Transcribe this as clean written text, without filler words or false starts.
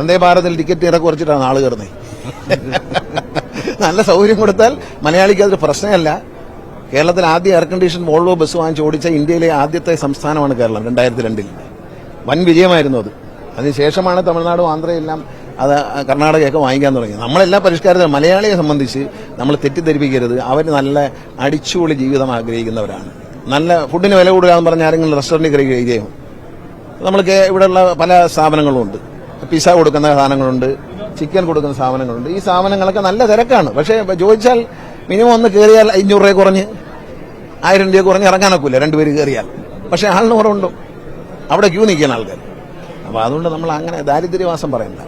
വന്ദേ ഭാരതിൽ ticket ഇറക്കി കുറച്ചിട്ടാണ് ആള് കയറുന്നത്. നല്ല സൗകര്യം കൊടുത്താൽ മലയാളിക്ക് അതൊരു പ്രശ്നമല്ല. കേരളത്തിൽ ആദ്യം എയർ കണ്ടീഷൻ വോൾവോ ബസ് വാങ്ങിച്ച് ഓടിച്ച ഇന്ത്യയിലെ ആദ്യത്തെ സംസ്ഥാനമാണ് കേരളം. 2002 വൻ വിജയമായിരുന്നു അത്. അതിനുശേഷമാണ് തമിഴ്നാടും ആന്ധ്രയെല്ലാം അത് കർണാടകയൊക്കെ വാങ്ങിക്കാൻ തുടങ്ങി. നമ്മളെല്ലാ പരിഷ്കാരത്തിലും മലയാളിയെ സംബന്ധിച്ച് നമ്മൾ തെറ്റിദ്ധരിപ്പിക്കരുത്. അവർ നല്ല അടിച്ചുപൊളി ജീവിതം ആഗ്രഹിക്കുന്നവരാണ്. നല്ല ഫുഡിന് വില കൂടുക എന്ന് പറഞ്ഞാൽ ആരെങ്കിലും റെസ്റ്റോറൻറ്റിൽ കയറി കഴിയുകയും നമ്മൾക്ക് ഇവിടെയുള്ള പല സ്ഥാപനങ്ങളുമുണ്ട്. പിസ്സ കൊടുക്കുന്ന സാധനങ്ങളുണ്ട്, ചിക്കൻ കൊടുക്കുന്ന സ്ഥാപനങ്ങളുണ്ട്. ഈ സ്ഥാപനങ്ങളൊക്കെ നല്ല തിരക്കാണ്. പക്ഷേ ചോദിച്ചാൽ മിനിമം ഒന്ന് കയറിയാൽ 500 രൂപ കുറഞ്ഞ് 1000 രൂപ കുറഞ്ഞ് ഇറങ്ങാനൊക്കില്ല 2 പേര് കയറിയാൽ. പക്ഷെ ആളിന് കുറവുണ്ടോ? അവിടെ ക്യൂ നിൽക്കുന്ന ആൾക്കാർ. അപ്പോൾ അതുകൊണ്ട് നമ്മൾ അങ്ങനെ ദാരിദ്ര്യവാസം പറയണ്ട.